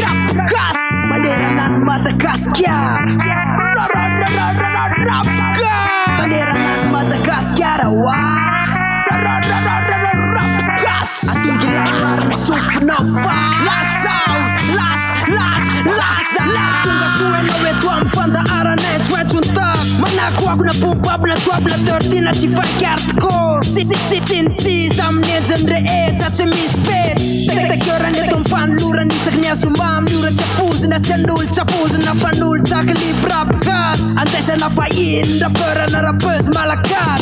Rapkas Banderanan Madagaskar Banderanan Madagaskar Rapkas Atung dilemar Supernova Tunga suwe no wetu amfanda arane Twetunta Manako ako na pupabla Twabla 13 na chifarkartko Sin samnedzen reet Att se misfet Tektören det om fan luren Isak niasumam Lura chapuzen Att se null chapuzen Na fan null Takli brabkas Antesen na fayin Rappören na rappös malakas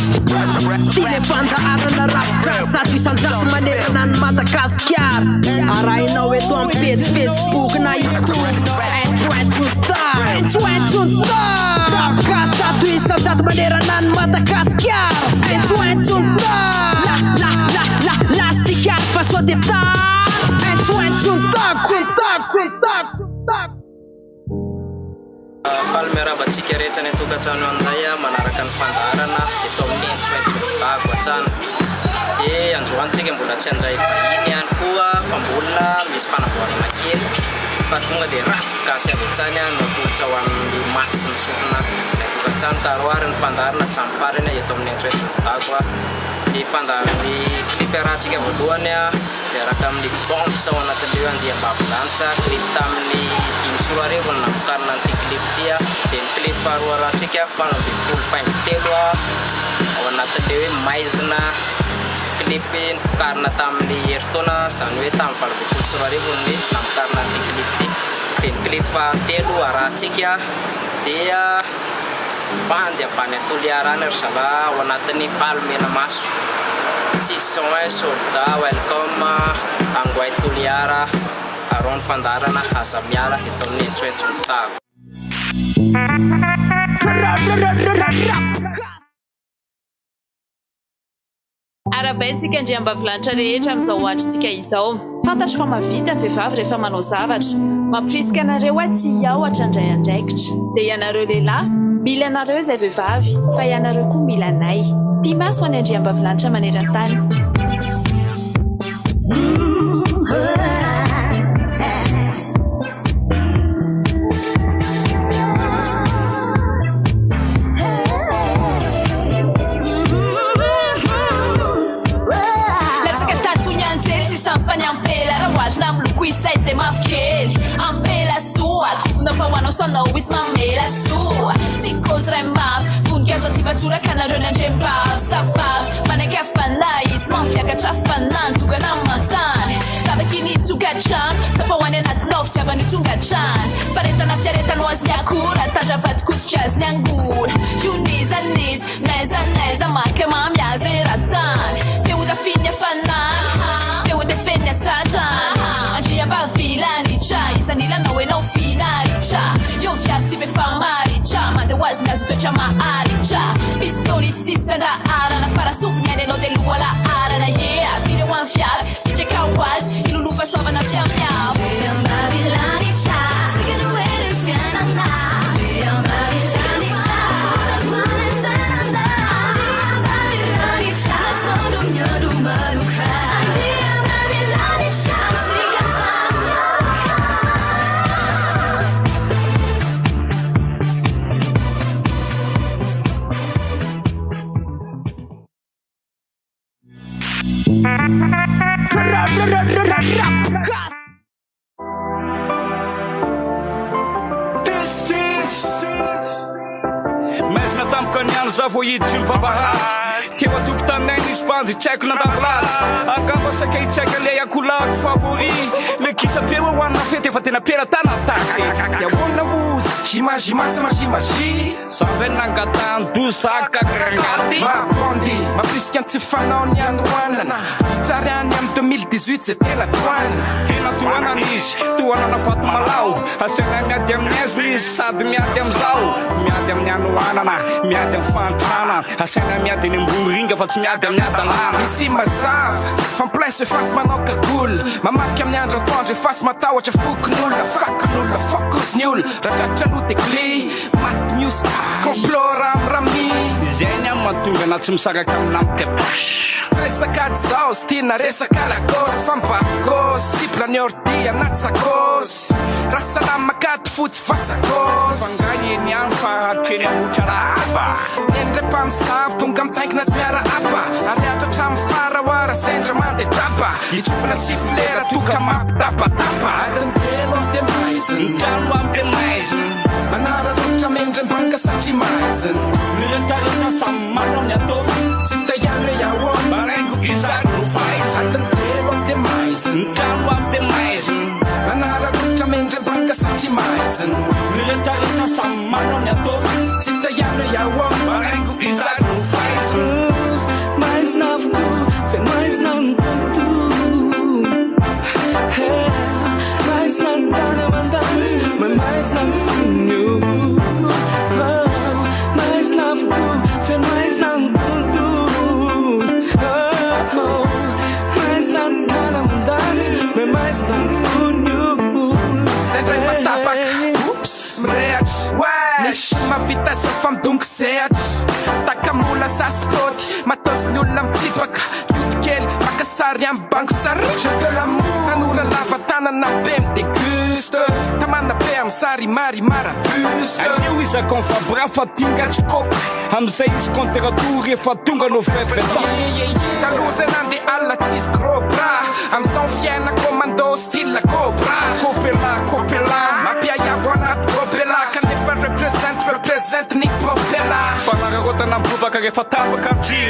Tile fanda arana rapkas Att vi sanjak maneranan Madagaskar Aray na wetu am page Facebook na YouTube Twetunta Rapkas Att vi sanjak maneranan Madagaskar Twetunta Lastikar fast vad det tar Twetunta Palmera batsika rehetra ny tokantrano an'izay manaraka ny fandaharana eto amin'ny Twetunta Goatsano. Dia androantsika mbola tsy hanjay vahiny ihany koa fa mbola misy fanamboarana kely fa tonga dia Rapkas avy hatrany no tolotra ho amin'ny masy ny sofina ny tokantrano ka roary ny fandaharana hatramin'ny farany eto amin'ny Twetunta koa. Ny fandaharan'ny clip rahantsika voalohany dia araka amin'ny bombs ao anatin'ireo andriambavilanitra clip tamin'ny 5 sora arivo no namokarana an'ity clip ity dia ny clip faharoa rahantsika 7 ao anatin'ireo hoe maizina clip nifokarina tamin'ny heritaona izany hoe tamin'ny 7 sora arivo no namokarana an'ity clip ity dia ny clip fahatelo arahantsika dia bandy avy any Toliarana ry zala ao anatin'ny Palmena Maso 601 soldat welcome Angoay Toliara aron fandarana Azamiala eto amin'ny Twetunta. Arabaintsika andriambavilanitra rehetra amin'izao androntsika izao. Fantatro fa mavita ny vehivavy rehefa manao zavatra. Mampirisika anareo tsy hiaohatra indraikindraikitra. Dia ianareo lehilahy mila anareo izay vehivavy fa ianareo koa mila anay. Pimaso ho any andriambavilanitra maneran-tany. Kuisete mafkeli Ampela sua Kuna fawana usona uisma mela sua Tiko zremab Fungia zoti batura kana rona jembav Safav Manega fanais Mampia kachafanan Tuga namatan Sabe kini tuga chan Sapa wane nat love Chabani tuga chan Pareta na fiareta nuaz nyakura Tajavat kuchaz nyangur Juniz anis Neza Make mamya zeratan Teuda finya fanan Teuda fenya tatan Bavilanicha Isanila nawe no finalicha Yo tiafti me famaricha Mande wazna zitocha maaricha Pistoli sisa da arana Para sufnyane no de luwa la arana Yeah, tire wan fiala Sije kawaz Ilulupa sova na fiam fiam Bavilanicha Sige no ere fiana na Bavilanicha Manetana Bavilanicha Sono nyodu maruka Mas na tam canhano já vou ir de um paparrazzo. Que eu atuco também expande, check na tablas. Acaba se que check ali a cular favorito. Le que sabe eu wana fete vai na pera tá na taxa. Eu vou na bus, shimashi. Sabe na gatan do saca grangati. Ma bondi, ma priscan te fana on yan wana. Vitória em 2018 c'était la douane. Ena tuana nis, tuana na fatu malau. A cena minha dem neslis, sad minha dem zau. Minha dem nyanuana na, minha dem fantana. A cena minha dem mburinga, fatu minha dem nyadalana. Ici ma zave, fan plein se fasse manoka cool. Mama qui me nyandra tonge, fasse ma tawa cha fuk nulla, focus nul. Rajacha lute kli, mat news, complora rami. Zenya matunga na tsumsaka kam nam tepash. Resaka zao, stina resaka la gos, fan pa gos. Volany ordi anaty sakosy raha salama katy fotsy vasakosy Fangany eny any fa hatreny amotra raba Nendre mpamosavy tonga mitaingina tsy miara aba ary atratra amin'ny fara oara sendra mandeha daba itsofina siflera toka mampitabataba adiny telo amin'ny de maiziny Trano amin'ny de maiziny manara-rotra mendry mbanka satria maiziny Mirentarina samy maro amin'ny atao tsy tayame yahoana Maraingo izary no faiziny adiny telo amin'ny de maiziny Trano amin'ny de maiziny manara-rotra mendry mbanka satria maiziny Mirentarina samy maro amin'ny atao tsy tayame yahoana Maraingo izary no faiziny Mais navku, ven mais nan tu. Mais nan dana mandans, mais nan funyu. Mais navku, ven mais nan tu. Mais nan dana mandans, mais nan funyu. Sendra matapaky oops mirehatra misy mavita zao fa midongy sehatra takamola sasikôty matosy ny olona mitsipaka lotikely maka sary amin'ny bango saritra de l'amour tanora lava tanana be mideguste tamana be amin'ny sary mary marabuste Anio izaka ny fabra fa tingatry kopy Amizay izy température efa tonga no fefeta taloza nandeha alla tsisy gros bras amizao fiaina commando style cobra Kopela mampiayavo anaty gobela kanefa represente ny gobela Fanararotana mibobaka rehefa tapaka amty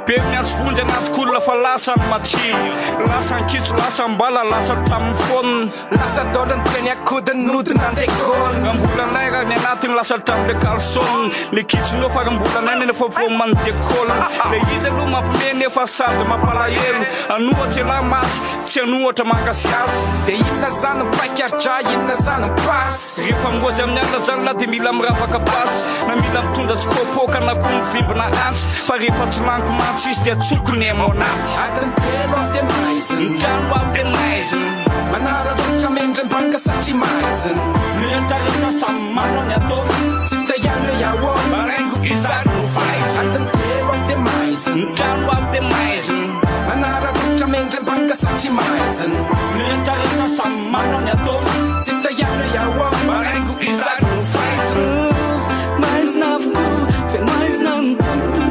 Be miantso vonjy anaty kolona fa lasa ny maty Lasa ny kitso, lasa ny bala, lasa tamin'ny fôniny lasa dolany teny akodiny nodina andekôny Mbola nay raha ny anatiny lasa tamin'ny kalsôny Le kitsonao fa mbola nay nefa vo manodekôly Le izy aloha mampime nefa sady mampalahelo Anohatra lahy maso, tsy anohatra mankasiazo de inona zany mipaiky aritra inona zany mipasy Rehefa ngozy amin'ny ala zany laha de mila miravaka pasy Na mila mitondra sikôpôka na koa mivimbina antsy Fa rehefa tsy laniko mantsy izy dia tsokony emo anaty adiny telo amin'ny de maiziny Ny trano amin'ny de maiziny manara-rotra mendry mbanka satria maiziny Mirentarina samy maro ny atao tsy tayame yahoana Maraingo izary no faiziny adiny telo amin'ny de maiziny Ny trano amin'ny de maiziny manara-rotra mendry mbanka satria maiziny Mirentarina samy maro ny atao tsy tayame yahoana Maraingo izary no faiziny Mais navku, ven mais nan tu.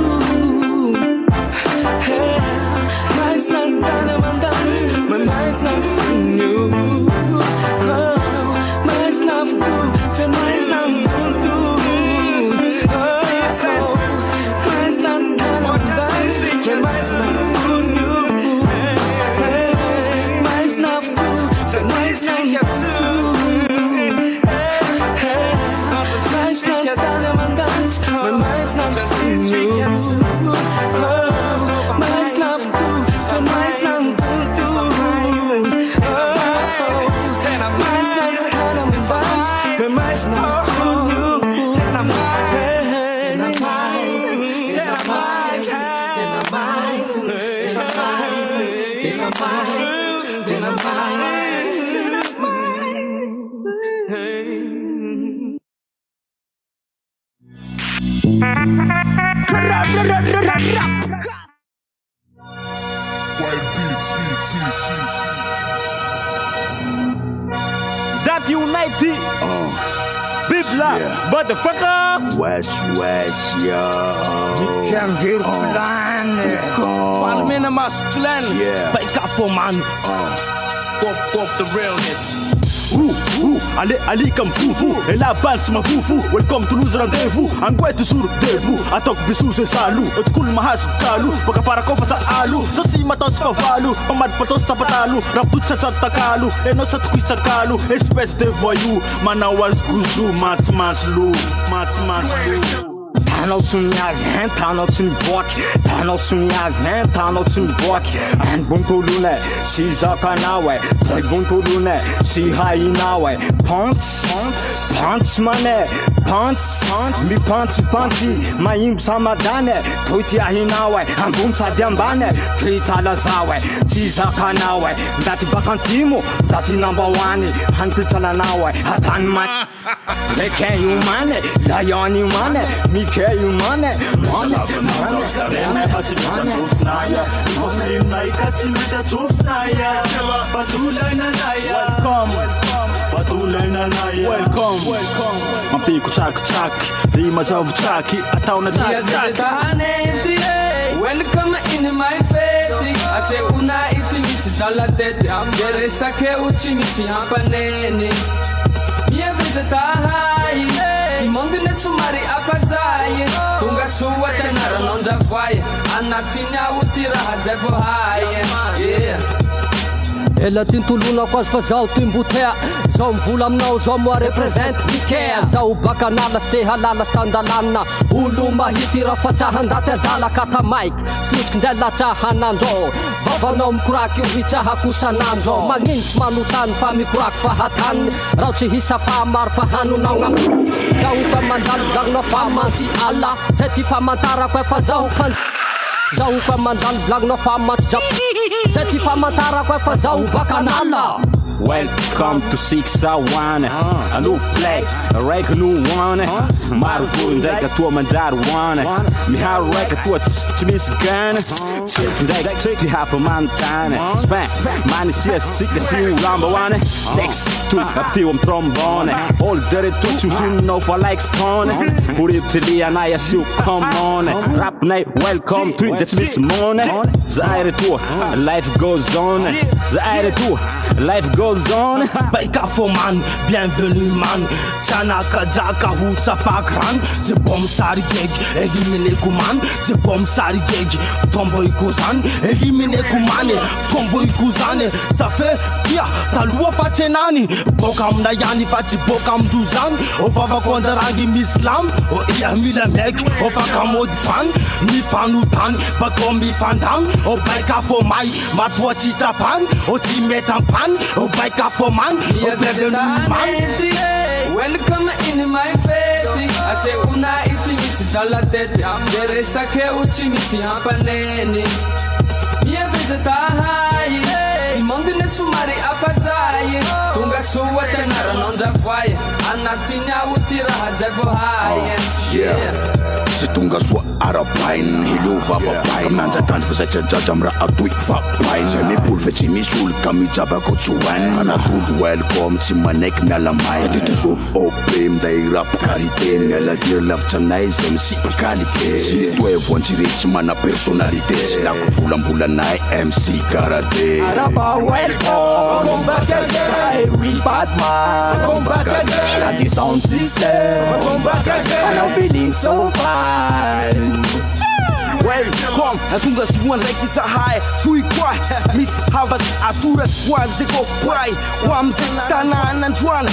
Mais nan dana mandans, mais nan funyu. Mais navku, ven mais nan tu. Mais nan dana mandans, mais nan funyu. Mais navku, ven mais nan tu. Mais nan dana mandans, mais nan funyu. Mais navku, ven mais nan tu. Mais nan dana mandans, mais nan funyu. That United, Bibla, motherfucker. West, yo. Can hear plan. Palmena masculine. Yeah. Back up for man. Off the realness. Ali comme foufou. Et la balle c'est ma foufou. Welcome to lose rendez-vous. Angoite sur debout. Atok bisu c'est salou. Otkul mahas kalu. Baka para kofa sa alu. Sosi matos favalu. Pamad patos sa patalu. Raput sa takalu. Et not sa tukui sa kalu. Espèce de voyou. Manawas guzu. Mats lou. Tanao tsy miavy tanao tsy miboaky tanao tsy miavy tanao tsy miboaky any bontolona sy zakanao tay bontolona sy hainao pants mané pants mi pants maimbo samadane toy ty ahinao ambony sady ambany tritsalazao tsy zakanao ndaty bakantimo ndaty number 1 hantitsalanao atany man lekin humane lion humane Mickey io mane mampiko tsakotsaki rima zavotraky ataona Tanenti, welcome in my fete. Ase una iti misi dalla tete. Jere sake uchi misi hampanene. Mia visita hai. Imongi ne sumari afazai. Tunga suwa tenara non da fai. Anatinya utira hazevo hai. Yeah. Ela tintolona quase fazao timbotea zao mivola aminao zao moa represente mikea zao bakanala sy te halala sy tandalana olo mahity raha fatsahan-daty adala katamaiky sy lotsiky ndray latsahanandrô vavanao mikoraka io hitsaha kosanandrô magnino tsy manotany fa mikorako fahatany raha tsy hisafa maro fahanonao gna zao ka mandalo blagnao fa mantsy ala zay ty famantarako efa zao ka mandalo blagnao fa mantsy jap zay ty famantarako efa zao bakanala. Welcome to 601 Aloof play, reka no one Maro volo ndraiky atoa manjary one Miharo raiky atoa tsy misy gana Tseky ndraiky ty hafa manontany Span, manisia sika sy olamba one Text to apteo am trombone Olo dere to tsy hosinonao fa like stone Horito ty lianay asio come on Rapnay welcome to indray tsy misy mone Zahay retoa, life goes on Zahay retoa, life goes on. Baika fo man, bienvenue man Tsanaka jaka ho tsapaky rano Ze bom sary gegy, elimineko man Ze bom sary gegy, tomboiko zany Elimineko mane, tomboiko zany Safe, kia, taloha fa tsenany Boka amina ihany fa tsy boka amindro zany O vavako anjarangy mislam O ia mila meky, o fakamody fan Mifanotany, bako mifandamy O baika fo may, matoa tsy tsapany O tsy metampany, o baika fo man O bienvenue man Welcome in my fete. Ase una iti misi dalla tete. Jere sake uchi misi hampanene. Mia visita hai. Imongi ne sumari afazai. Tunga suwa tenara non da fai. Anatinya utira hazevo hai. Yeah. Se tonga soa arapainy hilo vavapainy Kaminanjakandry fa zay tsy ajaja am raha atoy vapainy Zay mipolo fa tsy misy olo ka mijabako tsy hoainy Anatolo welcome tsy manaiky miala mainy Taty toso OP minday rap karité Miala dire lavitra anay zay misipa qualité Sy netoa evoantsirety tsy mana personnalité Tsy lako volambolanay MC Karate Araba welcome. Come back again. Say we bad man. Come back again. And the sound system. Come back again. And I'm feeling so fine. Welcome, atunga simuan reki sahai Tui kwai, miss havas aturat Wanze kof prai, wamze tananan juan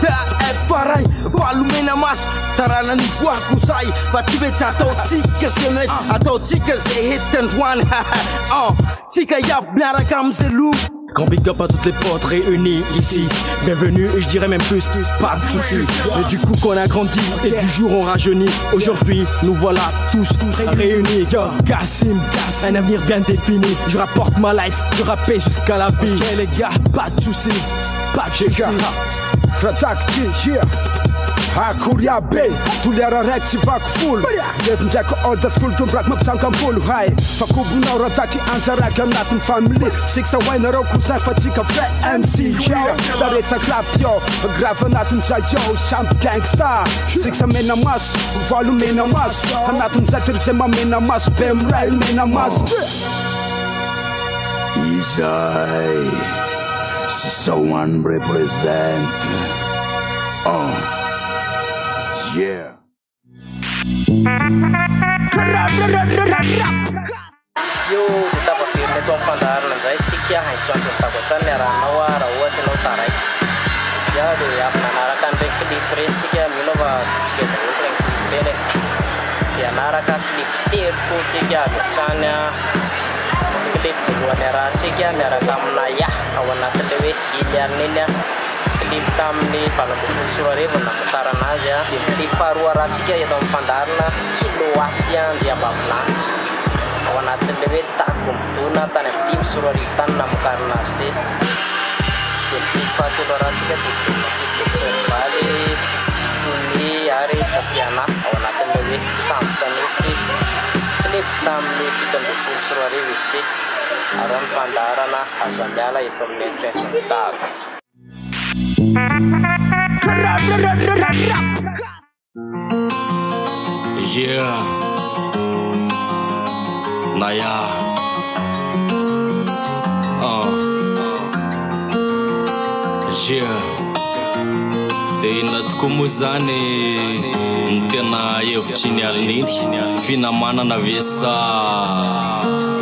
Da e parai, balumena mas Tarana ni kwa kusai Patibe chato tika semet Ato tika se hitan juan Tika yap miara kamze lou Grand big up à toutes les potes réunis ici. Bienvenue et je dirais même plus, pas de soucis. Mais du coup qu'on a grandi et du jour on rajeunit. Aujourd'hui nous voilà tous réunis. Yo, Gassim, un avenir bien défini. Je rapporte ma life, je rappais jusqu'à la vie. Ok les gars, pas de soucis, pas de soucis. Hakuria Bay, tulera reksi vak full Jet njako old school tumbrak mapsankan full Hai, fakubuna rataki anzaraka natin family Six away na roku sa fatika fre MC Yo, daresa clap yo, grava natin sa yo Champ gangsta, six amena mas Volume mena mas, hanatin zatir sema mena mas Bem rail mena mas Isai, si someone represent Yeah. Yo, ditapa firme tuang pandaran zay tsika haitsoantso takotsany ny rahanao raha ohatsy anao taray ya dia ampianaraka an'ireny clip reny tsika milova tsika daholo regny clip reny dia anaraka clip telo tsika avy hatrany clip voalohany arahantsika miaraka amina ya ao anatin'le hoe iliarina iny clip tamin'ny valambopolo sorareva namotara anazy dia clip faharoa arahantsika eto amin'ny fandarana kiloaty andiambavilanitra ao anatin'le hoe tako midona tany amin'ny dimy sorarivo tany namokarana azy dia clip fahatelo arahantsika dia clip valy tony ary tafiana ao anatin'le hoe Samtanity klip tamin'ny 24 izy ty ary ny mpandarana azamiala eto amin'ny Tretron-Tava. Yeah, Naya. Yeah. Tena tokoa moa zany ny tena hevitry ny alininy finamanana ve sa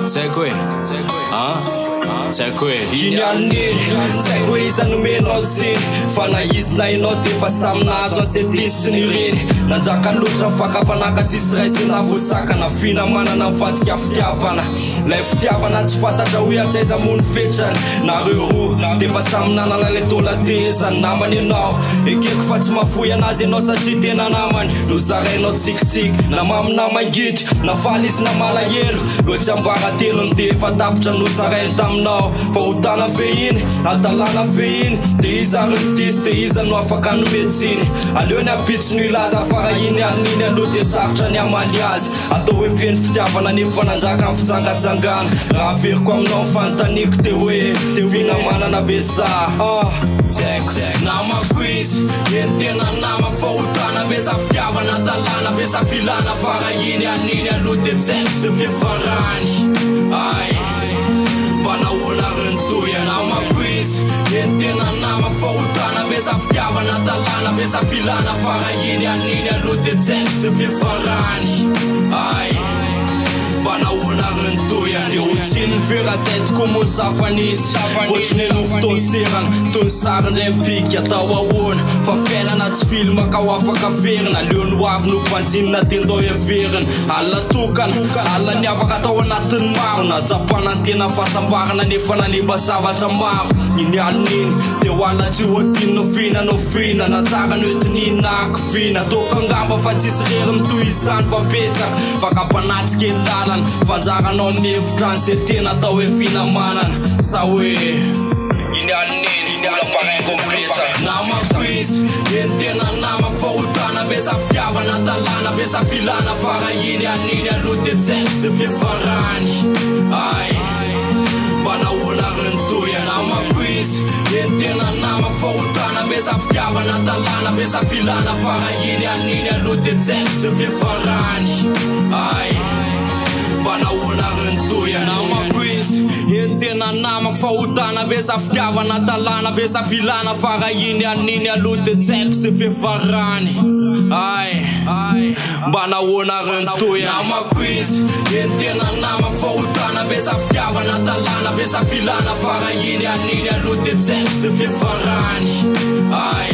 tsy haiko hoe tsy haiko hoe iny alininy tsy haiko hoe iza nomenao tsiny fa na izy na inao defa samy nahazo asetiny sy ny reny nandraka loatra fakapanaga tsisy ray sy navosakana finamanana mivadika fitiavana lay fitiavana tsy fantatra hoe atraiza mony fetrany nareo roa defa samy nanana le tolatezany namany anao ekeko fa tsy mafoy anazy anao satria tena namany no zarainao tsikitsiky na maminamangity na faly izy na malahelo gotsy ambara telo ny defa tapitra no zarainy taminao fa hotana ve iny adalana ve iny de iza retisy de iza no afaka nometsiny aleo ny apitsy no ilaza fara iny aniny aloha de sarotra ny amaly azy atao hoe feny fitiavana nefa nanjaka amin'ny fitsangatsangana raha veriko aminao fanotaniko de hoe finamanana ve sa namako izy eny tena namako fa hotana ve za fitiavana dalana ve za filana fara iny aniny aloha de tsaiko sy fifarany ay manahoana rentoya namako izy eny tena namako fa hotana ve za fitiavana dalana ve za filana fara iny aniny aloha de tsaiko sy fifarany ay manahoana rentoya de otriny verasety komo zafanisy votriny nofo tolserana tony sariny empika atao ahoana fa fiainana tsy filma ka ho afaka verina leo ny hoavy no mpanjinina tendao everina alla tokana alla ny afaka atao anatin'ny maro na japana ny tena fahasambarana nefa nanimba zavatra maro iny alininy de hoalatry hotiny no fina na tsara noetinina akofina toko angamba fa tsisy rery mitoy izany fa petsaka fakapanatsika eny lalana fanjaranao nevitrany ze tena atao hoe finamanana sa hoe iny alininy olaparain kompletsa namako izy eny tena namako fa hotana ve za fitiavana dalana ve za filana fara iny aniny aloha de tsaiko sy fifarany ay manahoana rentoya namako izy eny tena namako fa hotana ve za fitiavana dalana ve za filana fara iny aniny aloha de tsaiko sy fifarany ay manahoana rentoya namako izy eny tena namako fa hotana ve za fitiavana dalana ve za filana fara iny aniny aloha de tsaiko sy fifarany ay manahoana rentoya namako izy eny tena namako fa hotana ve za fitiavana dalana ve za filana fara iny aniny aloha de tsaiko sy fifarany ay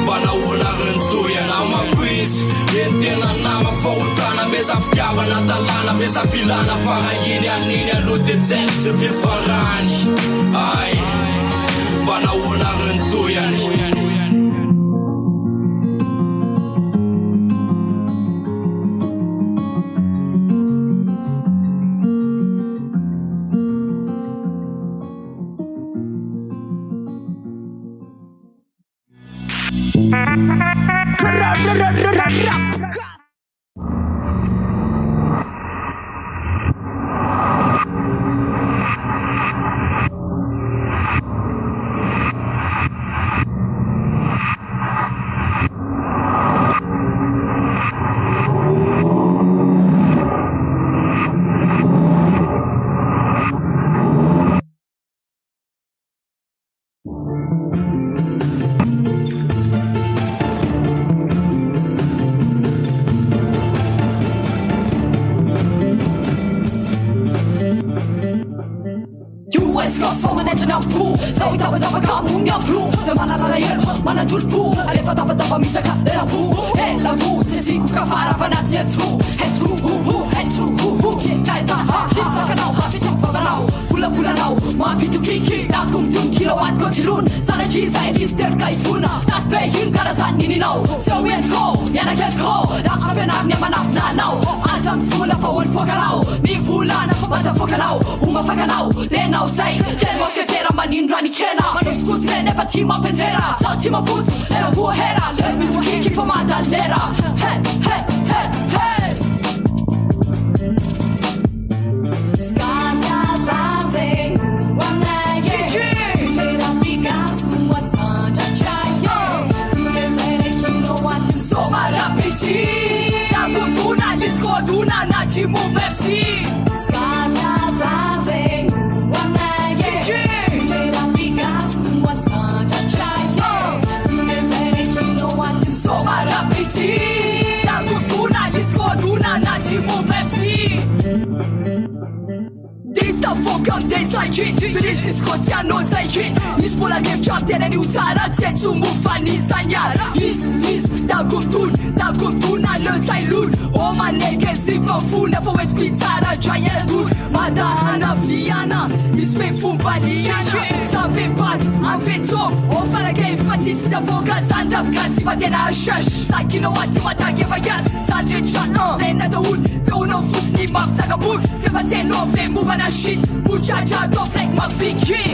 manahoana rentoya namako izy eny tena namako fa hotana ve za fitiavana dalana ve za filana fara iny aniny aloha de tsaiko sy fifarany ay manahoana rentoya Tima Pantera, Tima Fuso, Ela Buhera, Let me keep for my Dalera. Hey, hey, hey, hey. saikin Firizi scoția nu saikin Is pola gref ceaptene ni uțara Țețu mufani zanyar Is da guptun ală sai lun O manege si vă fună Fă wet kui țara Giaia dun Mada ana viana Is fe fumbaliana Sa fe bat Am fe top O fara grei fatis Da voga zandam Kasi va tena așaș Sa kilowatt Mata geva gas Sa de chan Tena da un Fe uno futs ni map Zaga bun Fe va tena Fe muva na shit Buchacha do flek ma fiki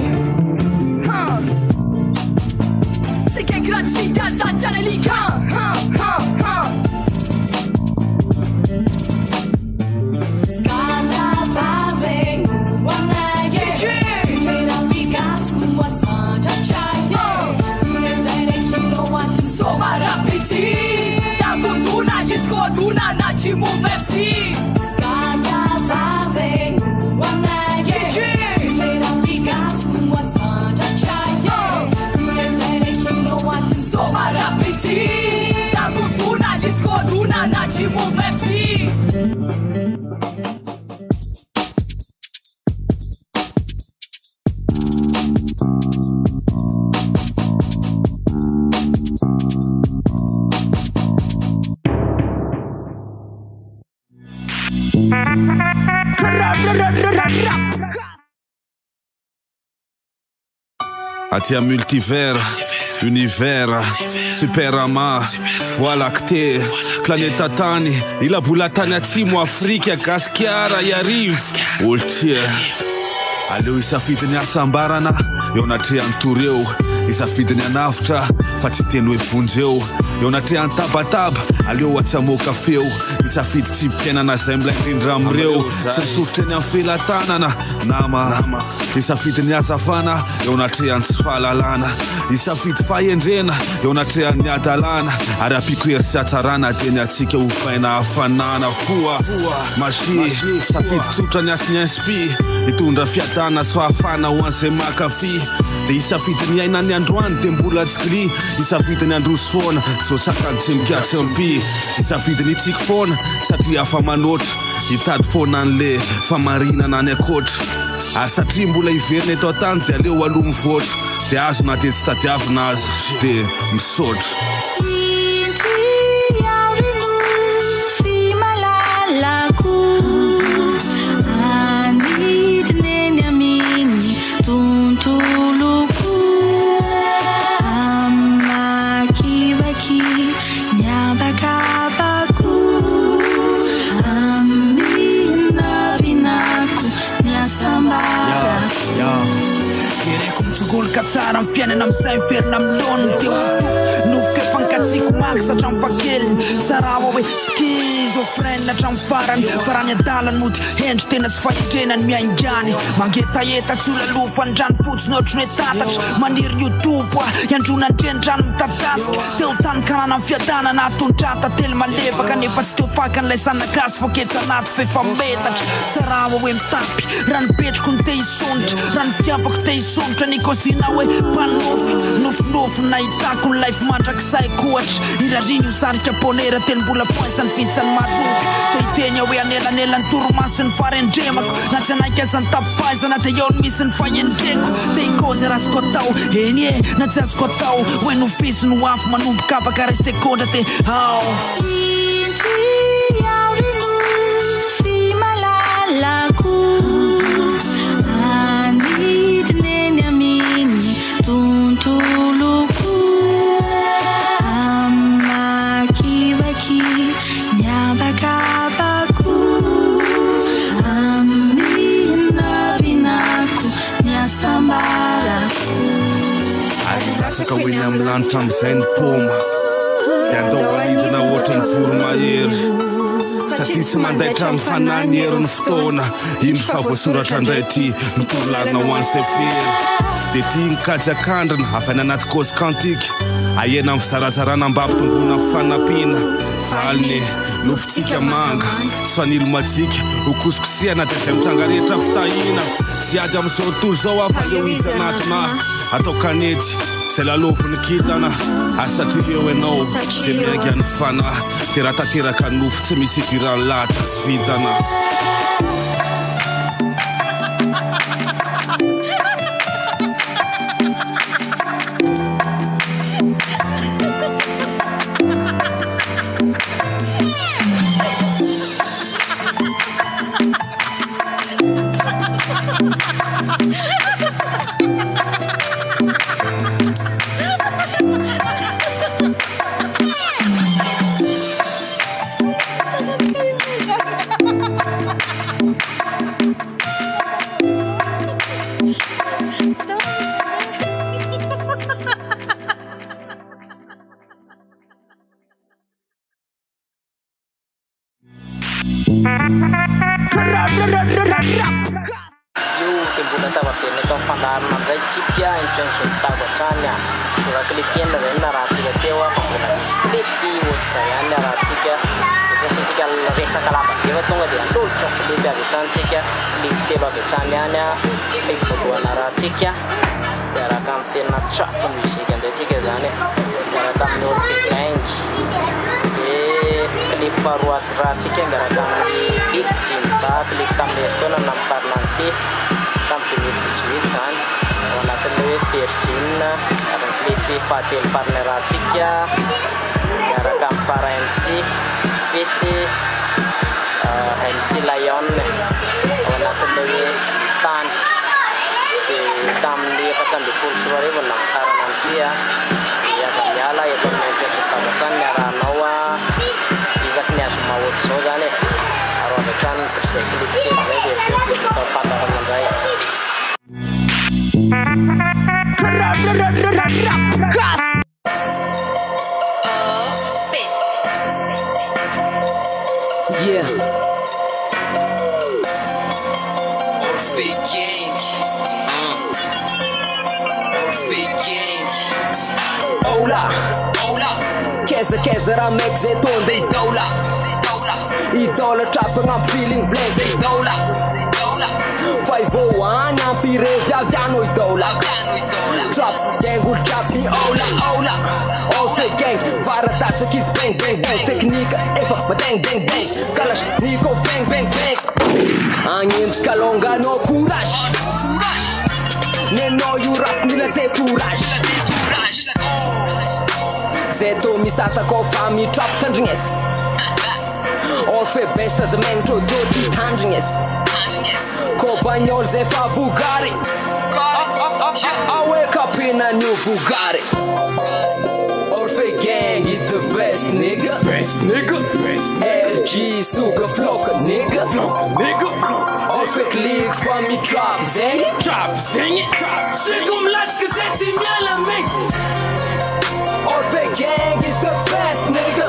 Se che grazie da zanzare lica Scala vave Wana ye Mera vigas Mwa sanja chaye Tine zene kilowatt Soma rapiti Da kutuna Yisko duna Na chimu vepsi Scala vave Wana ye Mera vigas Mwa sanja chaye Tine zene kilowatt Soma rapiti Da kutuna Yisko duna Na chimu vepsi Atia multivers, univers, superama, voie lactée, planeta tany, ilabola tany atsimo Afrika, gaskiara iarivo, oltia. Aleo isafidiny asambarana, eo anatrehan'ny toreo, isafidiny anavitra, fa tsy teny hoe vonjeo. Eo anatrehan'ny tabataba, aleo atsamoka feo, isafidy tsy mpiainana zay milay rindra amreo, tsy misofotra eny amin'ny felatanana, nama. Isafidiny azavana, eo anatrehan'ny tsy fahalalana, isafidy fahendrena, eo anatrehan'ny adalana, ary apiko hery sy atsarana, teny atsika ho faina hafanana foa. Magie, safidy tsotra ny asiny inspi, hitondra fiadana sy fahafana ho an'izay makafy. De isafidiny aina ny androany de mbola tsy gli, isafidiny androso foana zao sakany tsy mikatry ampi, isafidiny itsika foana satria afa manoatra, hitady foana an'le famarinana any akoatra. Satria mbola iverina eto antany de aleo aloha mivoatra, de azo na de tsy tadiavina azy de misotra. Katsara am fiainana am'izay miverina amiloniny de nofoka fankatsiako maky satraminy fakeliny sarava hoe schizophrène hatraminy farany adalany mody endry tena tsy fahitrenany miaingany mangetaeta tsy olaloha fandrany fotsiny ohatrany hoe tatatra maniry youtube iandrona andrendrano mitadasika teo tany kanana amin'ny fiadanana atondrata telo malefaka nefa tsy teo fakan'ilay sanagasy foketsy anaty fefa metatra sarava hoe mitapy ranopetriko ny te hisonitra rano mpiavako te hisonitra ny kosina hoe panofy nofinofy nahitako ny life mandrakizay koatra irariny usaritra ponera telombola poisany fisan'ny maroky teitenya hoe anelanelany toromasiny farendremako na tsy anaiky azany tapaizana de eo ny misy ny fahendreko te ikozy razoko atao eny e na tsy azoko atao hoe nofisy no afo manomboka afaka ray sekondra te ao Saka hoe ny amin'ny lanitra amin'izay ny poma de andao anidina ohatra ny voromahery satria tsy mandaitra amin'ny fanany herin'ny fotoana indro fa voasoratra indray ty mitorolarina ho an'izay fery de ty nikajakandrina afaina anaty cause quantique ahena amin'ny fizarazarana mbampitongona amin'ny fanampiana valiny nofitsika manga sy fanilo matsika hokosikosihana de zay mitranga rehetra fitahina sy ady amin'izao tontolo zao afa leo izy anatina atao kanety zay laloviny kitana asatria eo ianao de miainga ny fanahy de raha tanteraka ny nofo tsy misy idirany lahatra sy vitana Timbul ta waktu itu pandar mandai cipya incon cinta bacanya surah kelipian dari narasi ketewa pembunuhan klipi wot saya narasi ke itu sih kalau resa kalapa dia tunggu dia tuh cok kelipia bican cikya kelipia bacanya nya itu dua narasi ke cara kamtin nak musik yang dia cikya jane cara tampil pink klip ruat narasi ke cara tampil cinta klip tampil itu nampar nanti tampil di Switzerland, warna terlihat Virginia, ada klip patil partner Cikya, cara kampar MC, PT, MC Lion, warna terlihat Tan, di pesan di Pulswari, warna karena dia, ya Banyala, ya Banyala, kita bukan nyara Noah, Isaknya semua wujud jane. Kan berseklip jadi kita pandangan mengai gas yeah fake gang Ola Keza ramek zeton dei dola Idola trapper I'm feeling blessed idola Vai voando I'm pire javiano idola Trap gang will trap me ola Ose gang para taça kiss bang bang bang Teknika efa bang bang bang Kalash Nico bang bang bang Angin skalonga no courage Neno you rap nila te courage Zeto misata ko fami trap tandringes Orfe besta the man to do the tandringes Compagnon zefa Bugatti I wake up in a new Bugatti Orfe gang is the best nigga LG suga flock nigga Orfe click for me trap zing it Chegum latska sexy miala mig Orfe gang is the best nigga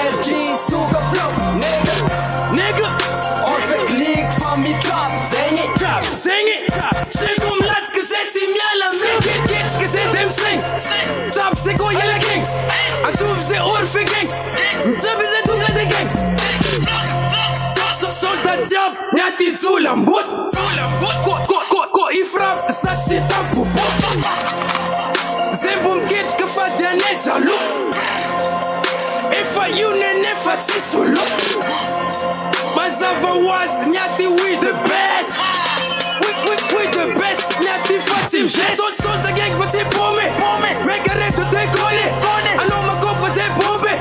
LG suga flock nigga Orfe click for me trap zing it Chegum latska sexy miala mig Get se dem sing Trap se go yela gang Atuf se Orfe gang Trap se tunga de gang Soldat diab Nyati zulambut Ko ifrap Satsi tampu Zembum kit Kafadia neza look Efa yune nefa tisulu Bazava was Nyati we the best We the best Nyati fatim So the gang fati pome Regare to te kone Ano makopa te bombe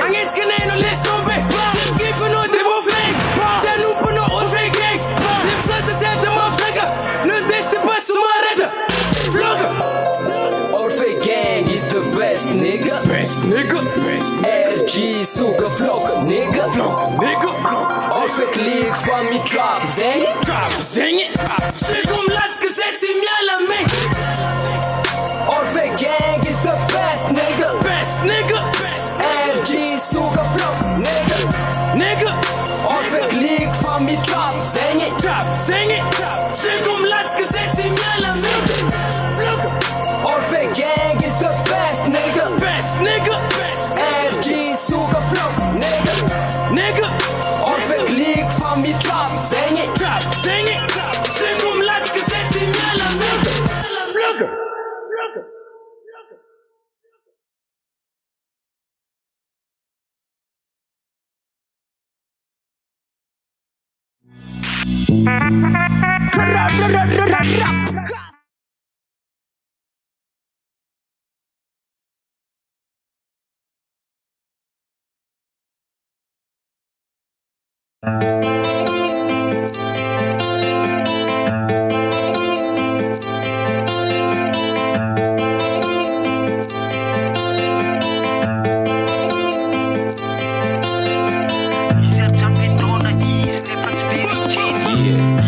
Angin skene no les tombe Sim gifu no devo flame Tenu puno Orfe gang Sim sata sata maflaga No deste pa sumareta Vlogger Orfe gang is the best nigga LG suga flock nigga Orfe click for me trap zing it Chegum latska sexy miala mig Orfe gang is the best nigga LG suga flock nigga Orfe click for me trap zing it Chegum latska sexy miala mig Orfe gang is the best nigga LG suga flock nigga Orfe click for me trap zing it Chegum latska sexy miala mig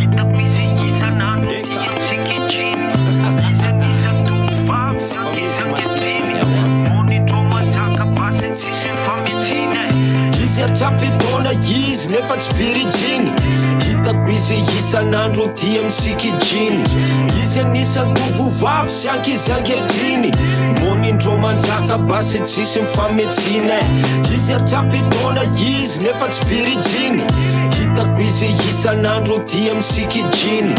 Kita busy, sana, isan'andro dia misikijiny izy anisan'ny tovovavy sy ankizy ankehitriny monindreo manjaka basy tsisy mifametsiny izy atrapitona izy nefa tsy virijiny hitako izy isan'andro dia misikijiny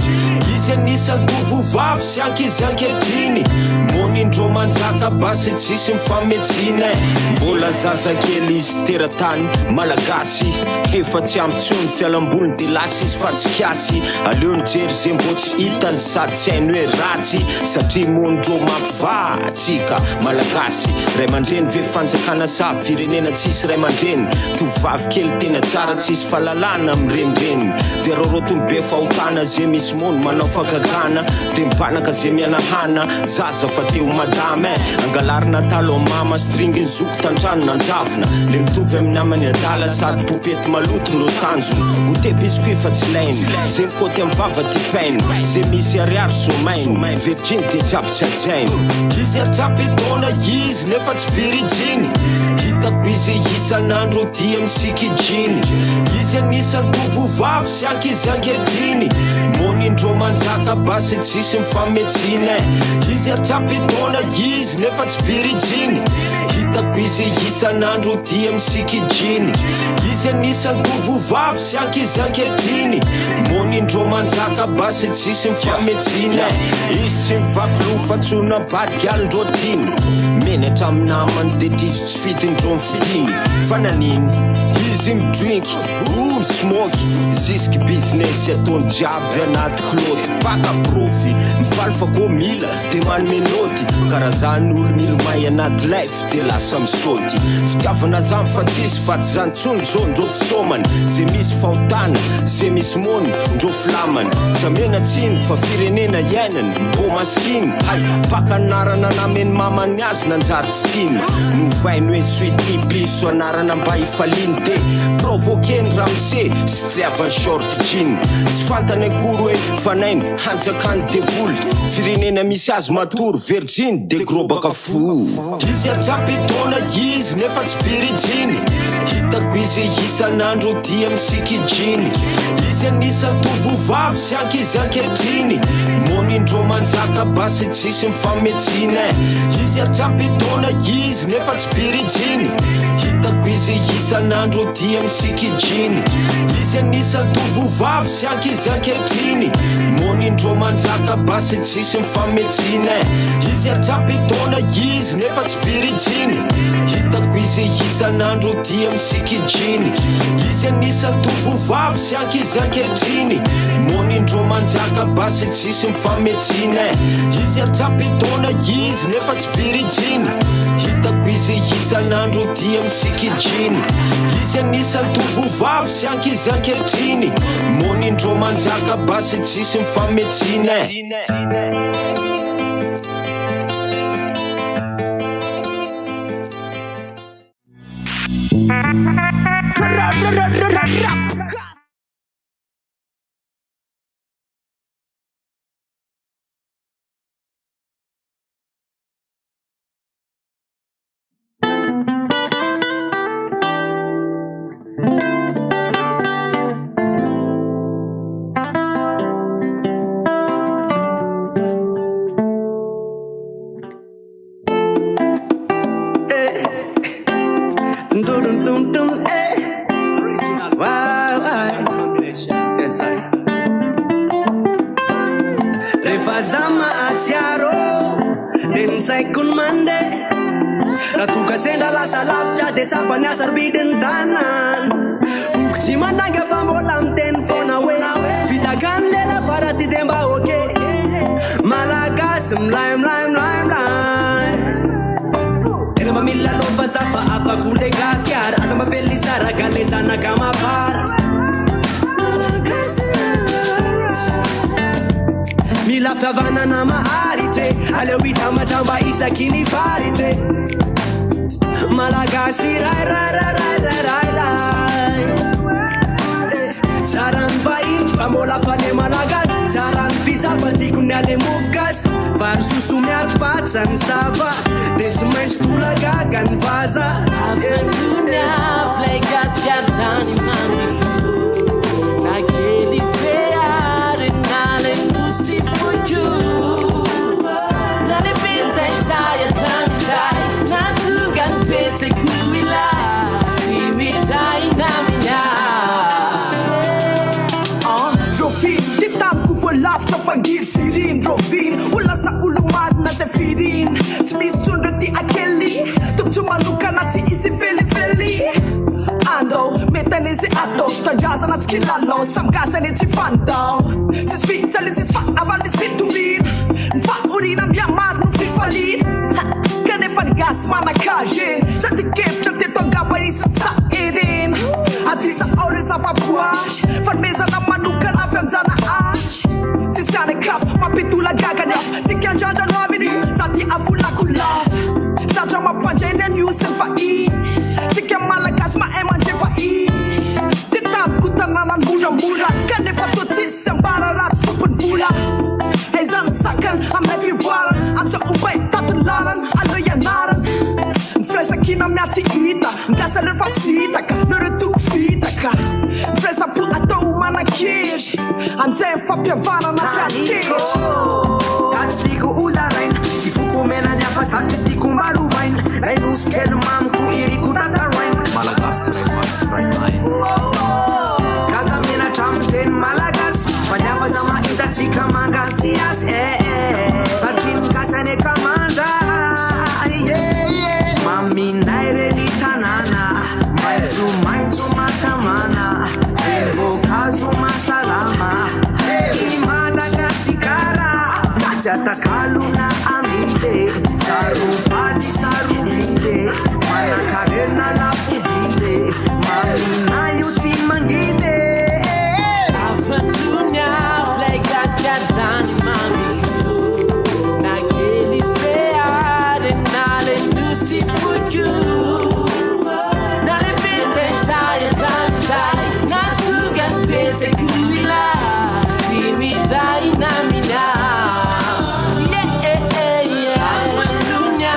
izy anisan'ny tovovavy sy ankizy ankehitriny monindreo manjaka basy tsisy mifametsiny mbola zazakely izy teratany malagasy efa tsy ampitsony fialambolony de lasy izy fa tsy kiasy aleo nijery ze mbo tsy hitany sady tsy hainy hoe ratsy satria monindreo mampivatsika malagasy ray aman-dreny ve fanjakana savy firenena tsisy ray aman-dreny tovavy kely tena tsara tsisy fahalalana amirenireny de rorotony be fahotana ze misy mono manao fagagana de mibanaka ze mianahana zaza fa teo madame angalarina talo mama stringiny zoko tantrano nanjavona le mitovy amin'ny namany adala sady popety maloto no tanjony gote biscuit fa tsy lainy ze mikoty amin'ny vava ty painy ze misy ariary somainy virgin de jiaby tsy ajainy izy atrapitona izy nefa tsy virijiny hitako izy isan'andro dia misikijiny izy anisan'ny tovovavy sy ankizy ankehitriny monindreo manjaka basy tsisy mifametsiny izy atrapitona izy nefa tsy virijiny hitako izy isan'andro dia misikijiny izy anisan'ny tovovavy sy ankizy ankehitriny monindreo manjaka basy tsisy mifametsiny izy tsy mivakiloha fa tsona badigalindreo tiny menatra amin'ny namany de diso tsy fidindreo mifidiny fa naniny izy midrinky mismoky zisk business ataony jiaby anaty kloty paka profi mifaly fa ko mila de manome noty karazany olo milomay anaty life de lasa misaoty fitiavana zany fa tsisy faty zany tsony zao ndreo fisomany ze misy fahotana ze misy mony ndreo filamany tsy amena tsiny fa firenena iainany mbo maskiny hay pakanarana nameny mamany azy nanjary tsy tiny novainy hoe suiti piso anarana mba ifaliny de provokeny ramse sy triavany short jean tsy fantany akory hoe fanainy hanjakany devoly firenena misy azy matory virgin de grobaka fo izy atrapitona izy nefa tsy virijiny hitako izy isan'andro dia misikijiny izy anisan'ny tovovavy sy ankizy ankehitriny monindreo manjaka basy tsisy mifametsiny izy atrapitona izy nefa tsy virijiny hitako izy isan'andro dia misikijiny izy anisan'ny tovovavy sy ankizy ankehitriny monindreo manjaka basy tsisy mifametsiny izy atrapitona izy nefa tsy virijiny hitako izy isan'andro dia misikijiny izy anisan'ny tovovavy sy ankizy ankehitriny monindreo manjaka basy tsisy mifametsiny izy atrapitona izy nefa tsy virijiny hitako izy isan'andro dia misikijiny izy anisan'ny tovovavy sy ankizy ankehitriny monindreo manjaka basy tsisy mifametsiny Refazama atsiaro Rensaikun mande Ratuka senda la salafja de tsapanya sarbidin tanan Ukchi mananga fambolam ten fona we Vitakan lela parati demba oke Malakas mlaim Ena mamilla lopa zapa apa kule gaskiar Asama belli sara galeza nakama par Mila favana na maaritre Alewita machamba isa kini faritre Malagasi rai Saran vaim famola fane malagas Saran pizza partikun ale mufkas Var susu mear patsan sava Des mais tulaga kan vaza Dunia play gas piardani mani Naqueles pear Drovin Ulasa ulumad na se firin Tmis tundati akeli Tuptumanu kanati isi feli Ando, metanisi ato Tajaza na skilalo Samgasa ni tifando Tis vitali tis fa avan tis fiturin Fa urina mjamar nu fifalin Kane fan gas mana kajin Zati kef chante toga pa isin sa idin Avisa ores av abuaj Fan meza na manukan afem zana aj Tisane kaf, mapitula gaganef Tikan janja no avini Zati afula kulaf Zaja mapfanjenen yusen fa i Tikan malagas ma emanje fa i Titan kutananan mura Kane fatotis sembara rap stupid vula Hey zan sakan, am heavy waran Am so ubay tatularan, alo yanaran Fresa kina miati ita Mdasa ler fafsita ka, nure tuk fita ka Fresa pu ato umana kish Am zen fapia vana na tiatish Katstiku uza rain Tifuku mena nyapa sate tiku maru vain Rainus ken mam ku iriku tata rain Malagas rain Kaza mina chamten Malagas Fanyapa zama ita chika mangasias Satin kasane kamanja Mami naire ni tanana Mainzu matamana Evo kazu masalama Imada gasikara Najata kaluna amide Sarupadi sarupide Mana karena la fuzide Mami na yuti mangide Afandunya play gas gadani mami Naqueles peade nale nusi fuju Nale binte sai sai Na tuga pese kuila Timi dai na mina Yeah Afandunya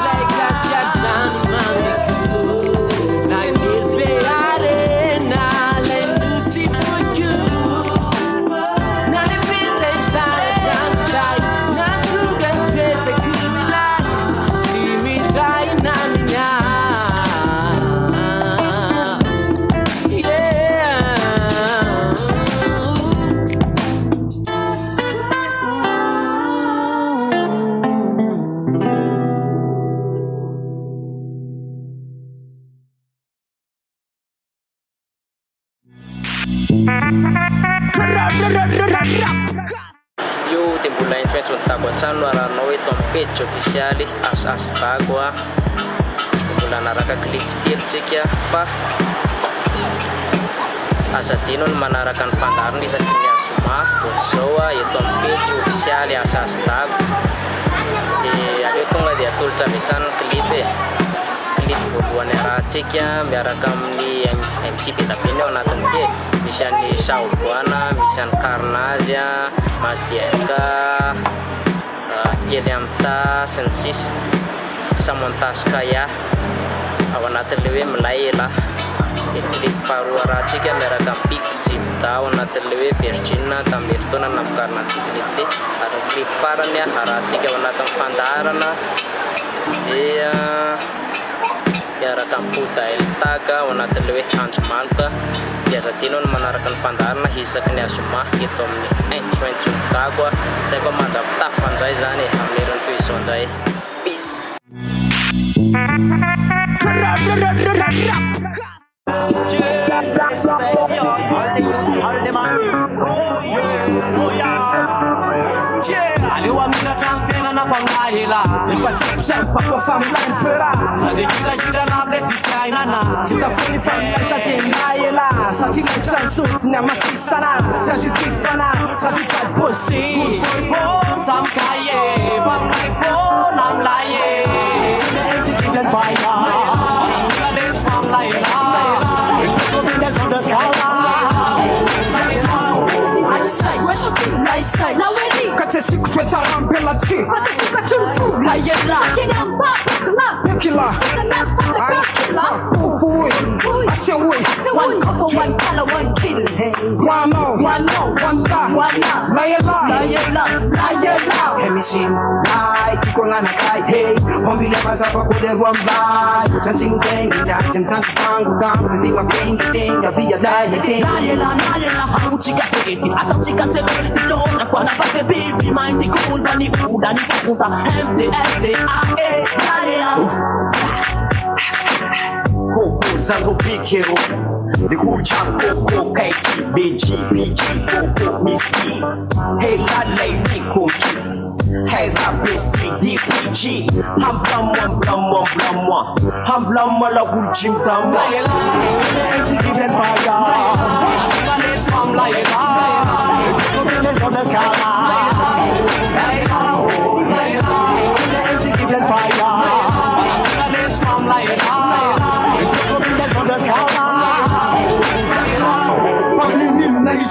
play gas gadani mami Naqueles peade nale nusi fuju Nale binte sai sai Na tuga pese kuila Timi dai na mina Io tembola in fece un taguacciano alla noi tompeccio ufficiali as tagua tembola naraka clip tircik ya pa asatinon manarakan pandaran di sakinya sumah soa ya tompeccio ufficiali as tag ada itu nggak dia tul cabecan clip buruan racik ya biarakam di MCP tapi ini orang tengke bisa di Saubuana bisa Karnaja Mas Dieka Jedamta Sensis Samontas kaya awan terlewe melai lah di paru racik ya biarakam pik cipta awan terlewe Virginia tambir tu nanam karena titik ada klip paran ya racik ya awan teng pandaran lah dia Biara kamputa el taga wana terlebih hancumalka biasa tinon menarakan pandaran hisa kena sumah gitu ni cuencu tagwa saya mantap tak pantai zani hamiran tu isonjai peace Aliwa mina tamsena na pangahila Nifachepsep kwa family mpera Alikita jida na blesi kainana Chitafuni family sa tinayela Sa chinechan sut na masisana Sa jitifana, sa jitat pusi Kusoifon sam kaye Panglaifon am laye Tuna enzitilan baya Tuna des fam layela Tuna mindes on the skala Now ready. Kate siku feta rampela ti. Kate siku chunfu. La yela. Kina mpa pekla. Pekla. Kina mpa pekla. Fui. Passion way. One cup for one color, one kill. One more, one love, lie it loud. Let me see, lie, keep on a guy, hey. One be never suffer with the one by. Touching thing, that's in time to find who down. They were playing the thing, I'll be a lie, How chica te ata chica se vede di donna quando fa che vivi ma in di colpa ni una ni punta MTSTA Coco Zango Piquero The Kucha Coco Kaiki BG Coco Miski Hey Lalay Nico Hey Rapisti DPG Ham Blamwa La Gulchim Dama MC give them fire Let's come like it Let's on the scala MC give them fire Let's come like it Let's on the scala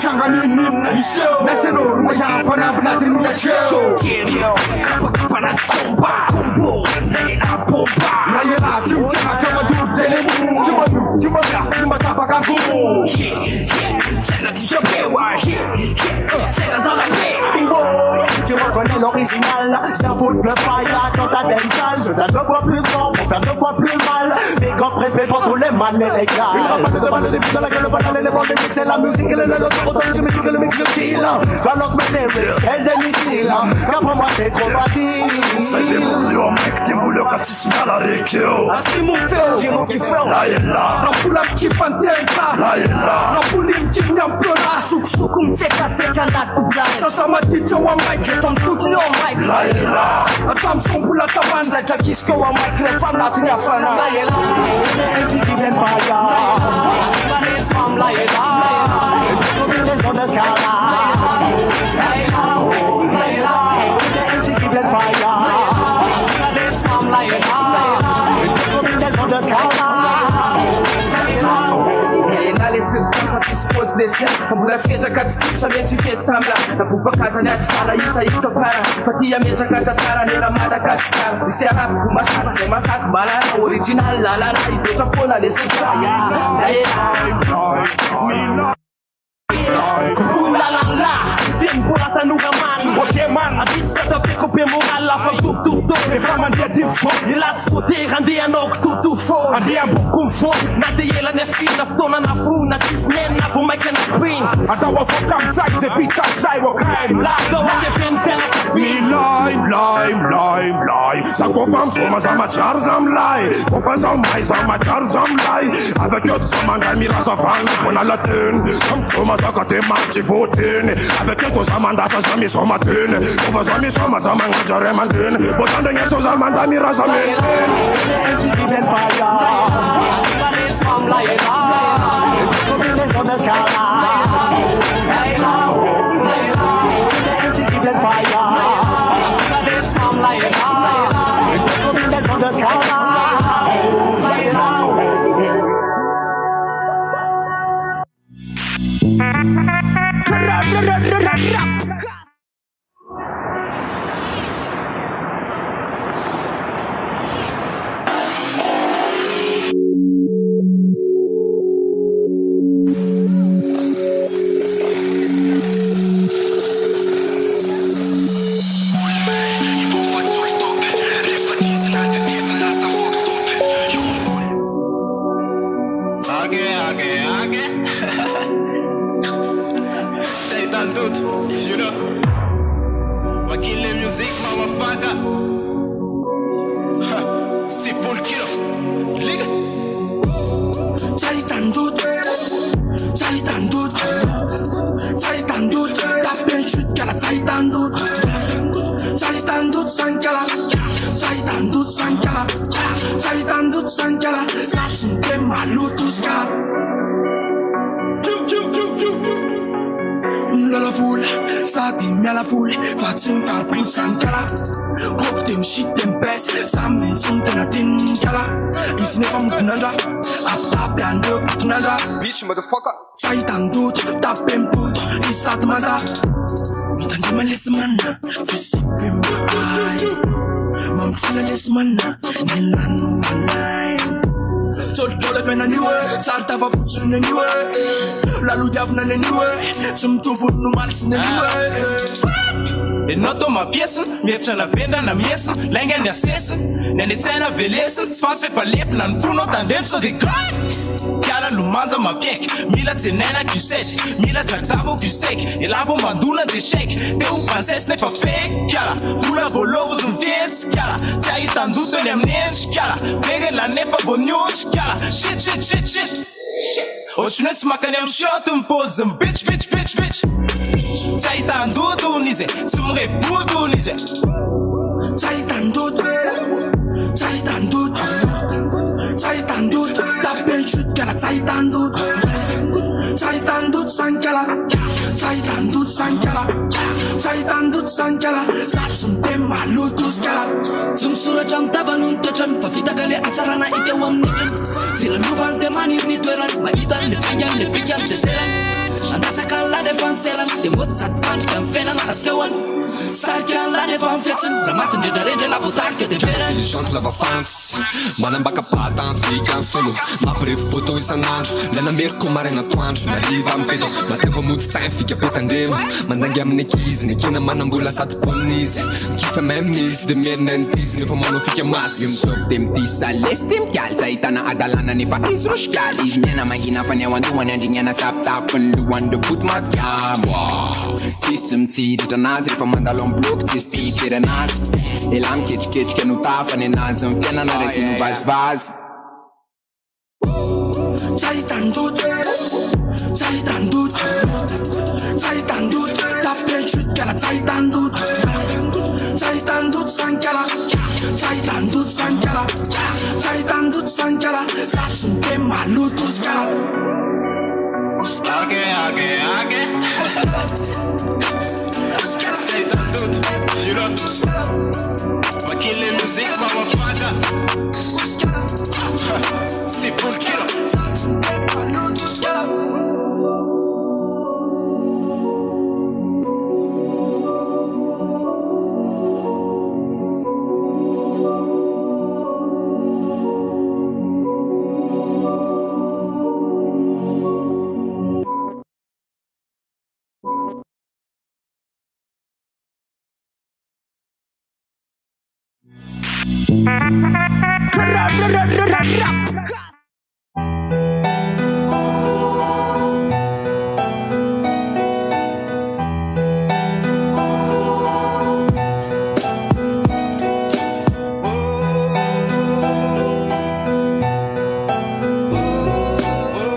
Changa nini show Nasero Maya Panabla in show Cheerio Kapa na Combo Nela Bomba Nayela Chimcha Chamadu Telemu Chimata Pakaku Sena Tijabewa Sena Dala Tu reconnais l'original, ça fout le fire dans ta dancehall. Je viens deux fois plus fort pour faire deux fois plus mal. Big up respect pour tous les man et les gars. Il va pas de début dans la gueule, voilà les bandes, c'est la musique et le autant de musique et le mix je kill. Toi l'autre mes lyrics, elle des missiles. Car pour moi c'est trop facile. C'est des bouillons mec, des bouillons quand tu se mets à la récréo. C'est mon feu, j'ai mon kiffeur. Là et là, la poule qui fantenta. Là et là, la poule qui n'implora. Souk c'est la coupe. Ça ça m'a dit tu vois Mike. From tout le mic, la yela. Attention pour la tabane, la Jackie-Sco a mic, les femmes la tria fana. La yela, MC give them fire. Les femmes la yela. Les autres scala. La yela, MC give them fire. Les femmes la yela. Les autres scala. Sports desse mbola tsy ketraka tsikisa metsy fiesy tamla na bopakazany atsara isa itokara fatia metraka tatara lera Madagasikara jisy arabiko masaka zay masaka balana original lalana idotra foana le sesaya Lalala, din mbola tanora man Ok man, abitsy tatapeko be moral lafa tototô efa mandeha divso ilatsy votery andeha anao tototô fô andeha boko fô na de elany afina fotoana na fona tsisy nenina vo maika na pin atao avoka amizay ze vita zay okaim latao andefeny tena Milay Sa kofa msoma za matsara za milay Kofa za may za matsara za milay Avekeo ty za mandray miraza vagny Bona lateny Sa msoma za ka te matsy voteny Avekeo to za mandata za misoma teny Kofa za misoma za magnanja ray aman-dreny Botandregny to za manday miraza menteny Les autres scala. Bitch, motherfucker. Saitan dut, tapen puto, isat maza. Mitan malis mana, fisipim ay. Mam falalis mana, nilanu alay. Toto Olevena niwe Sartava futsune niwe Laludiavna niwe Sumtuvu numalsine niwe Enao tô mapiesa mihevitra na venda na miesa lainga ny asesa ny anetsahina velesa tsy fansy fefalepina ny fonao tandremo sao de kiara lomanja mapiaiky mila tsenaina kuseky mila dragdavo kuseky elavo mandona de shake te ho pansesy nefa fake kiara vola voalovo zomfietsy kiara tsy ahitan-doto eny amin'ny endry kiara vegela nefa voniotsy kiara shit ohatriny hoe tsy makany amin'ny shot mipose bitch tsy ahitan-doto nize tsy mirevoto nize tsy ahitan-doto tapenchut kala tsy ahitan-doto sankala tsy ahitan-doto sankala satsy mitemy maloto skala tsy misoratra amin'ny tavany ny toetrany fa vitaka le atsarana iteo amin'ny zilanovan'ny de maniry ny toerany mahitany le faingany le bikany de zerany andasaka la de fanselana de moty sady fandrika amin'ny fiainana asehony sarika la de fanfetsiny raha matindrendrarendra la voatarika de verany intelligente lava fantsy manambaka pata afrika solo mampirevy botão isan'andro nanameriko maraina atoandro nariva ampeto matevo mody tsain fika petandremo mandangy amin'ny ankizy ny akina manambola sady ponina izy kifa memizy de mienina nitizy nefa manao fika masy misoko de mitisa lesy de mitialy tsy ahitana adalana nefa izy ro sikaly izy miena mangina fa ny ao andohany andrignana sapitapiny lohany de boty matikamo tsisy tsy mitsiditra anazy rehefa mandalo amin'ny bloky tsisy tsy hitery anazy ela miketriketrika no tafany anazy amin'ny fiainana resy no vazivazy tsy ahitan-doto tapenchut kala tsy ahitan-doto sankala tsy ahitan-doto sankala satsy mitemy maloto skala Age Tsy ahitan-doto juro makile musique mamafaka si pour kilo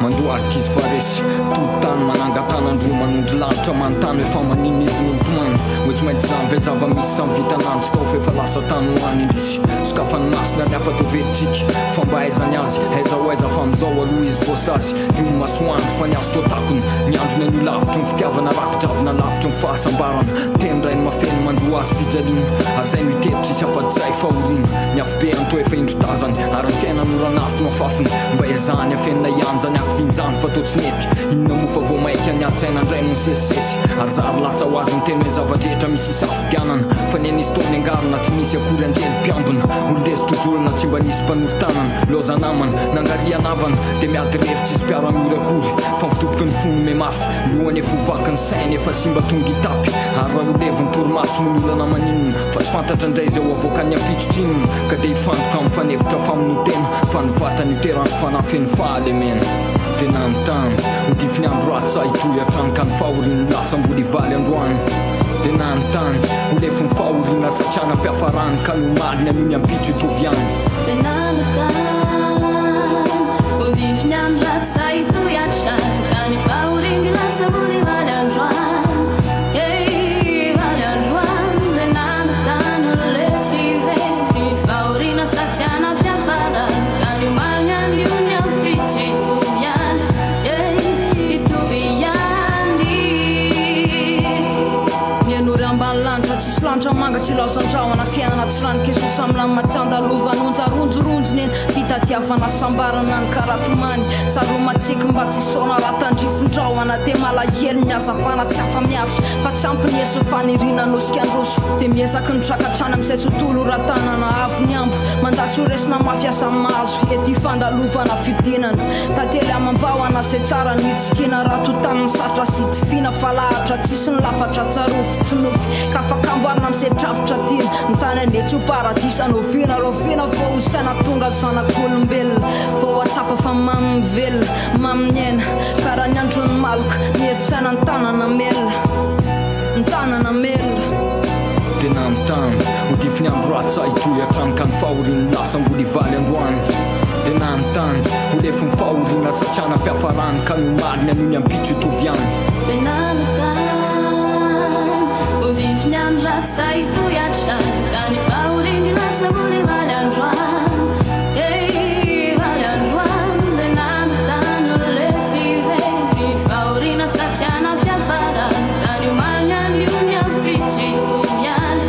mandoariky izy fa resy totany manangatanandro manondry lanitra manontany efa maniny izy nontomany oetsy mainty zany ve zava-misy samy vitanandro tao fefa lasa tany hoany indrisy sokafany masina ny afa tao veritriky famba aizany azy aiza ho aiza fa amizao aloha izy voasazy io masoandro fa ny azo tao takony miandro ny an'io lavitry ny fitiavana rakidravina lavitry ny fahasambarana tendrainy mafeny mandro azy fijaliana azay miteritra isy afaty zay fahorina ny afobe any to efa indro tazany ary ny fiaina noranafy mafafiny mba ezany afenina ihany zany akovin'izany fa totsy nety inona mofa vo maika ny atsaina andray no misesisesy ary zary latsa ho azy miteny hoe zavadrehetra misy isafidianana fa ny anisy taony angarina tsy misy akory andely mpiambina olondezy tojolona tsy mba nisy mpanolo tanana loza namana nangaria navana de miady revitsy izy mpiara-mira akory fa mifitoboky ny fony me mafy lohany efa ovakiny sainy efa simba tonga itapy ary raha oleviny torimaso mololana maninona fa tsy fantatra indray zay ho avoakany ampitrodrinona ka de hifantoka amin'ny fanevitra faminotena fa nivatany iterany fanafeny fahalemena de nanontany hodifiny andro ratsy ahitoy atranika ny fahoriny lasa mboly valy androany de nanontany holefi ny fahorina satriana mpiafarany ka nomaliny amin'iny ampitro itoviany de nanontany hodifiny andro ratsy ahitoy atranika ny fahoriny lasa mboly valy androany valy androany de nanontany holefi veny fahorina satriana mpiafarany ka nomaliny amin'iny ampitro itoviany lanitra tsisy lanitra manga tsy lao sandrahana fiainana tsy rano kesosy amina matsiandalova nonjaronjoronjony eny fitatiavana sambarana ny karatomany saromatsiky mba tsy sona raha tandrifondrahana te malahelo ny azafana tsy afa miafy fa tsy ampinesy fanirina nosika androso de miezaky nitrakatrany amizay tsotolo ratanana avy ny ambo mandasy horesina mafiasa mahazo ety fandalovana fidinana tately amambahoana zay tsara nitsikina raha totaniny satra sitifina fa lahatra tsisy ny lafatra tsarovy tsy nofy ka fakamboarina amizay travotra tina nytany anetsy ho paradisa novina lovina vo hosaina tonga zanak'olombelona vo atsapa fa mamyvelona mamyniaina karaha ny androny maloka nihefitraina ny tanana melona ny tanana melona tena mitany hodifiny andro ratsy itoy atrany ka ny fahoriny lasa ambony valy androany tena mitany holefi ny fahorina satriana mpiafarany ka nomaliny anony ampitso itoviany tena mitany hodifiny andro ratsy itoy atrany ka ny fahoriny lasa ambony valy androany valy androany tena mitany holefi veny fahorina satriana mpiafarany ka nomaliny anony ampitso itoviany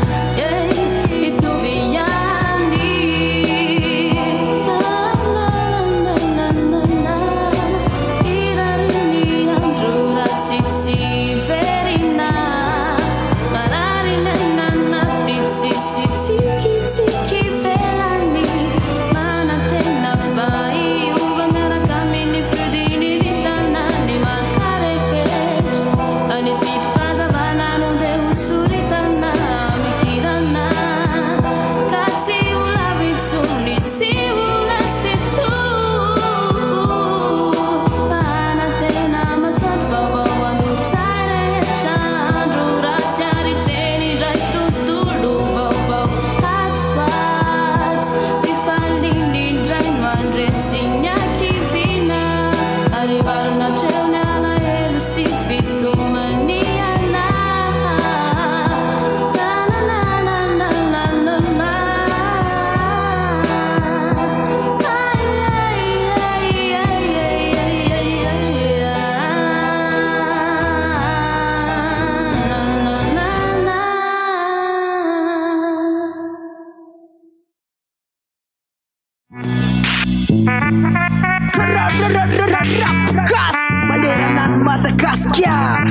Banderanan Madagaskar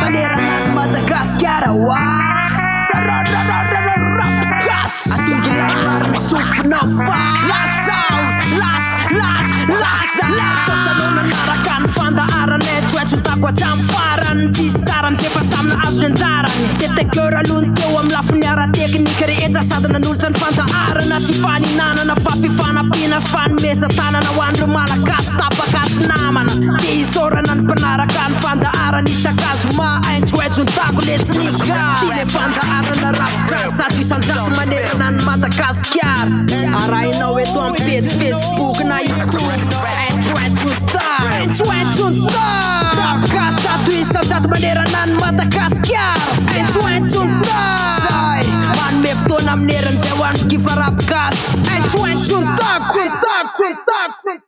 Banderanan Madagaskar Atinggilan Sufnova Sotsanon narakan fandaaran Tuetsu takwa camparan Cisaran kepa samna aslen zaran Tete göra lunteo am lafniara tekniker Edza sadana nulcan fandaaran Acifani nanana fafifana pinas fan mesa tanana Wandru malakas tapakas namana Tiisoranan penarakan fandaaran Isakazuma ain tuetsu taku lesnika Tile fandaaran na rapkas Satu sanjak maneranan Madagaskar Araina wetu am page Facebook na YouTube Rapkas satu sanjak maneranan Madagaskar Say Man mefto nam neran jawan kifa rapkas Kuntak